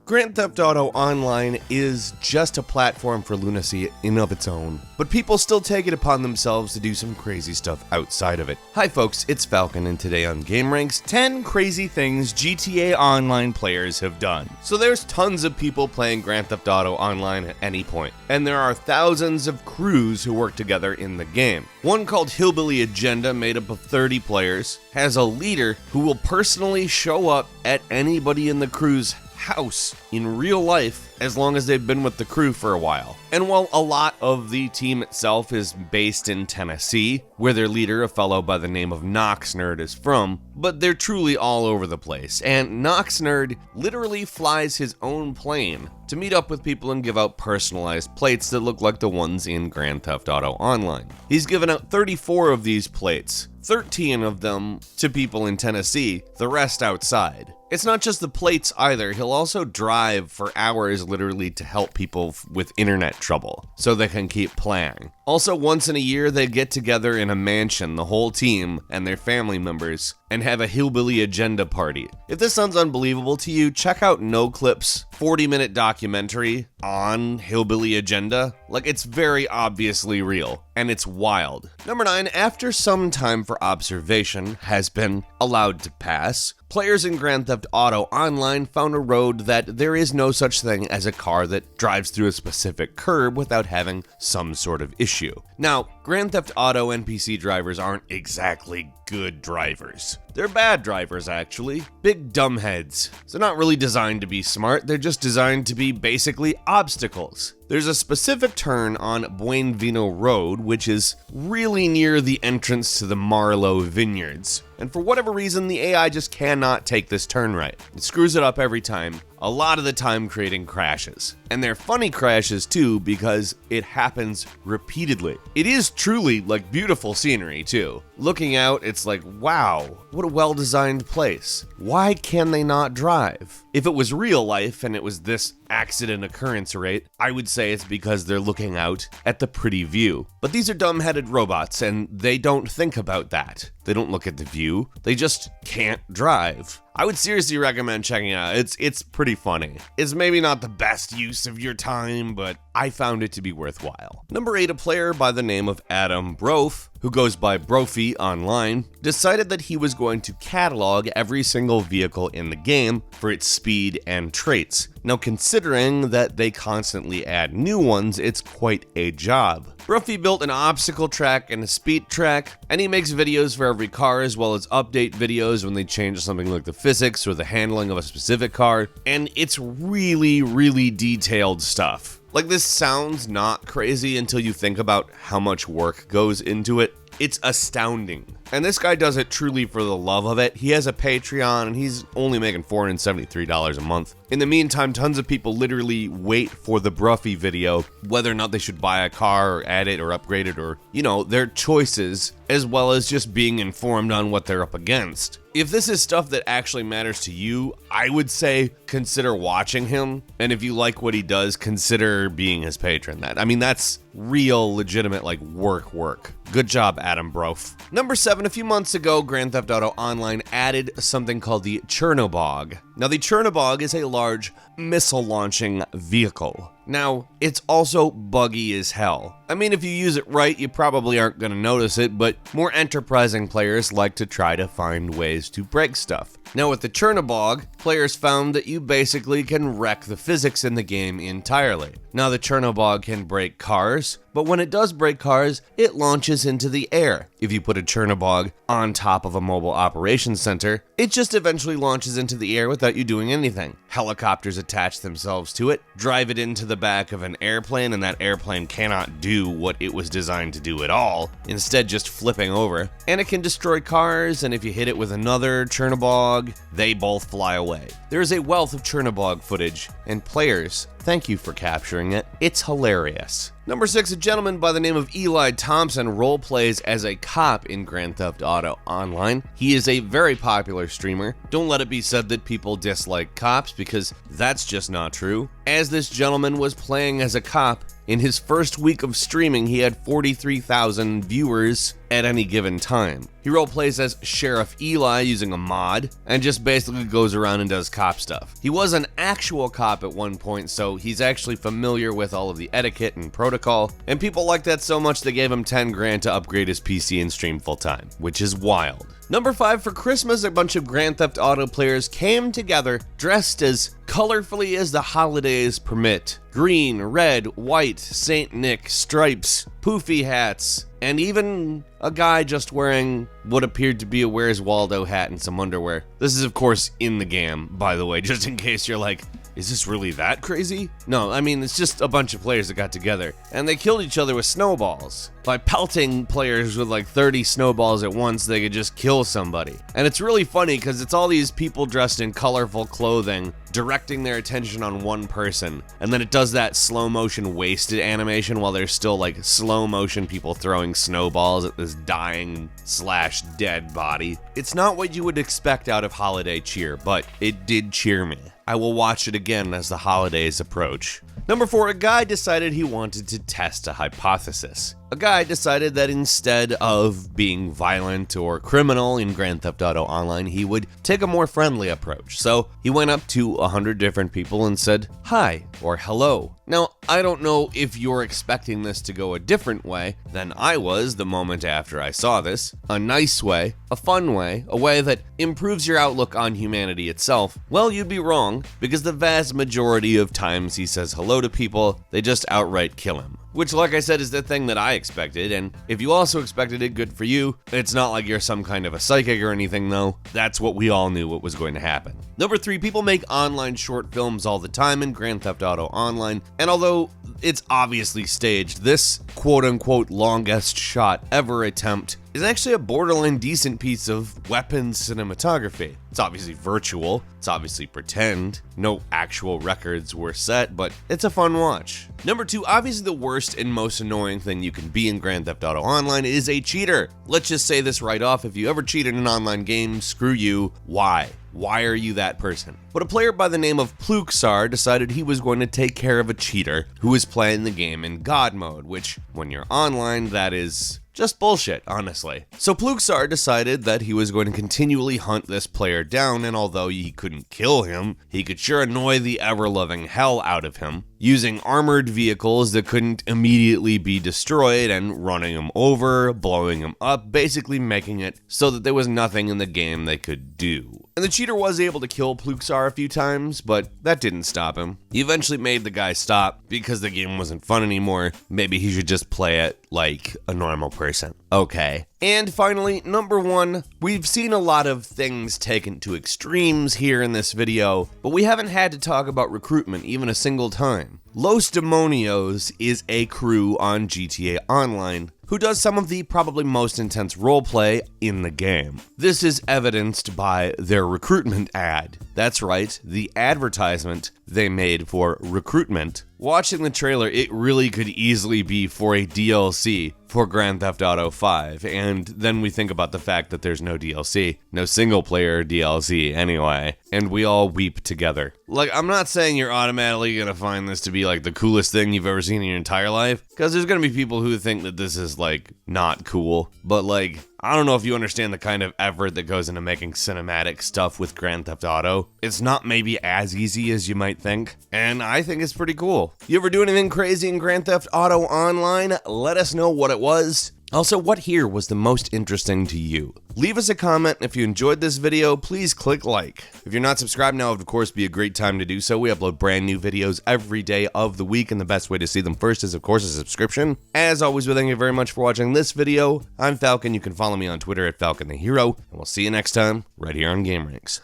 Grand Theft Auto Online is just a platform for lunacy in of its own, but people still take it upon themselves to do some crazy stuff outside of it. Hi folks, it's Falcon, and today on GameRanks, 10 crazy things GTA Online players have done. So there's tons of people playing Grand Theft Auto Online at any point, and there are thousands of crews who work together in the game. One called Hillbilly Agenda, made up of 30 players, has a leader who will personally show up at anybody in the crew's house in real life as long as they've been with the crew for a while. And while a lot of the team itself is based in Tennessee, where their leader, a fellow by the name of Noxnerd, is from, but they're truly all over the place. And Noxnerd literally flies his own plane to meet up with people and give out personalized plates that look like the ones in Grand Theft Auto Online. He's given out 34 of these plates, 13 of them to people in Tennessee, the rest outside. It's not just the plates either, he'll also drive for hours literally to help people with internet trouble, so they can keep playing. Also, once in a year, they get together in a mansion, the whole team and their family members, and have a Hillbilly Agenda party. If this sounds unbelievable to you, check out NoClip's 40-minute documentary on Hillbilly Agenda. Like, it's very obviously real, and it's wild. Number 9, after some time for observation has been allowed to pass, players in Grand Theft Auto Online found a road that there is no such thing as a car that drives through a specific curb without having some sort of issue. Now, Grand Theft Auto NPC drivers aren't exactly good drivers. They're bad drivers, actually. Big dumbheads. They're not really designed to be smart, they're just designed to be basically obstacles. There's a specific turn on Blaine Vino Road, which is really near the entrance to the Marlowe Vineyards. And for whatever reason, the AI just cannot take this turn right. It screws it up every time, a lot of the time creating crashes. And they're funny crashes too, because it happens repeatedly. It is truly like beautiful scenery too. Looking out, it's like, wow, what a well-designed place. Why can they not drive? If it was real life and it was this accident occurrence rate, I would say it's because they're looking out at the pretty view. But these are dumb-headed robots, and they don't think about that. They don't look at the view, they just can't drive. I would seriously recommend checking it out. It's pretty funny. It's maybe not the best use of your time, but I found it to be worthwhile. Number 8, a player by the name of Adam Brophy, who goes by Brophy Online, decided that he was going to catalog every single vehicle in the game for its speed and traits. Now, considering that they constantly add new ones, it's quite a job. Brophy built an obstacle track and a speed track, and he makes videos for every car as well as update videos when they change something like the physics or the handling of a specific car, and it's really, really detailed stuff. Like, this sounds not crazy until you think about how much work goes into it. It's astounding. And this guy does it truly for the love of it. He has a Patreon and he's only making $473 a month. In the meantime, tons of people literally wait for the Brophy video, whether or not they should buy a car or add it or upgrade it or, their choices, as well as just being informed on what they're up against. If this is stuff that actually matters to you, I would say consider watching him. And if you like what he does, consider being his patron. That's real, legitimate, work. Good job, Adam Brophy. Number 7, a few months ago, Grand Theft Auto Online added something called the Chernobyl. Now, the Chernobyl is a large missile-launching vehicle. Now, it's also buggy as hell. If you use it right, you probably aren't going to notice it, but more enterprising players like to try to find ways to break stuff. Now, with the Chernobyl, players found that you basically can wreck the physics in the game entirely. Now, the Chernobyl can break cars, but when it does break cars, it launches into the air. If you put a Chernobyl on top of a mobile operations center, it just eventually launches into the air without you doing anything. Helicopters attach themselves to it, drive it into the back of an airplane, and that airplane cannot do what it was designed to do at all, instead just flipping over. And it can destroy cars, and if you hit it with another Chernobyl, they both fly away. There is a wealth of Chernobyl footage, and players, thank you for capturing it. It's hilarious. Number 6, a gentleman by the name of Eli Thompson roleplays as a cop in Grand Theft Auto Online. He is a very popular streamer. Don't let it be said that people dislike cops, because that's just not true. As this gentleman was playing as a cop, In his first week of streaming, he had 43,000 viewers at any given time. He roleplays as Sheriff Eli using a mod, and just basically goes around and does cop stuff. He was an actual cop at one point, so he's actually familiar with all of the etiquette and protocol, and people like that so much they gave him 10 grand to upgrade his PC and stream full time, which is wild. Number 5, for Christmas, a bunch of Grand Theft Auto players came together dressed as colorfully as the holidays permit. Green, red, white, Saint Nick, stripes, poofy hats, and even a guy just wearing what appeared to be a Where's Waldo hat and some underwear. This is, of course, in the game, by the way, just in case you're like, is this really that crazy? No, I mean, it's just a bunch of players that got together, and they killed each other with snowballs. By pelting players with like 30 snowballs at once, they could just kill somebody. And it's really funny because it's all these people dressed in colorful clothing directing their attention on one person, and then it does that slow motion wasted animation while there's still like slow motion people throwing snowballs at this dying / dead body. It's not what you would expect out of holiday cheer, but it did cheer me. I will watch it again as the holidays approach. Number 4, a guy decided he wanted to test a hypothesis. A guy decided that instead of being violent or criminal in Grand Theft Auto Online, he would take a more friendly approach. So he went up to 100 different people and said, "Hi," or "Hello." Now, I don't know if you're expecting this to go a different way than I was the moment after I saw this. A nice way, a fun way, a way that improves your outlook on humanity itself. Well, you'd be wrong, because the vast majority of times he says hello to people, they just outright kill him. Which, like I said, is the thing that I expected, and if you also expected it, good for you. It's not like you're some kind of a psychic or anything, though. That's what we all knew what was going to happen. Number 3, people make online short films all the time in Grand Theft Auto Online, and although it's obviously staged, this quote-unquote longest shot ever attempt is actually a borderline decent piece of weapons cinematography. It's obviously virtual, it's obviously pretend, no actual records were set, but it's a fun watch. Number 2, obviously the worst and most annoying thing you can be in Grand Theft Auto Online is a cheater. Let's just say this right off, if you ever cheat in an online game, screw you. Why? Why are you that person? But a player by the name of Pluxar decided he was going to take care of a cheater who was playing the game in God mode, which, when you're online, that is just bullshit, honestly. So Pluxar decided that he was going to continually hunt this player down, and although he couldn't kill him, he could sure annoy the ever-loving hell out of him, using armored vehicles that couldn't immediately be destroyed and running him over, blowing him up, basically making it so that there was nothing in the game they could do. And the cheater was able to kill Pluxar a few times, but that didn't stop him. He eventually made the guy stop because the game wasn't fun anymore. Maybe he should just play it like a normal person. Okay. And finally, number 1, we've seen a lot of things taken to extremes here in this video, but we haven't had to talk about Recruitment even a single time. Los Demonios is a crew on GTA Online who does some of the probably most intense roleplay in the game. This is evidenced by their Recruitment ad. That's right, the advertisement they made for Recruitment. Watching the trailer, it really could easily be for a DLC for Grand Theft Auto 5, and then we think about the fact that there's no DLC, no single-player DLC anyway, and we all weep together. Like, I'm not saying you're automatically gonna find this to be like the coolest thing you've ever seen in your entire life, because there's gonna be people who think that this is like not cool, but like, I don't know if you understand the kind of effort that goes into making cinematic stuff with Grand Theft Auto. It's not maybe as easy as you might think, and I think it's pretty cool. You ever do anything crazy in Grand Theft Auto Online? Let us know what it was. Also, what here was the most interesting to you? Leave us a comment, and if you enjoyed this video, please click like. If you're not subscribed now, it would of course be a great time to do so. We upload brand new videos every day of the week, and the best way to see them first is of course a subscription. As always, we thank you very much for watching this video. I'm Falcon, you can follow me on Twitter at Falcon the Hero, and we'll see you next time, right here on Game Ranks.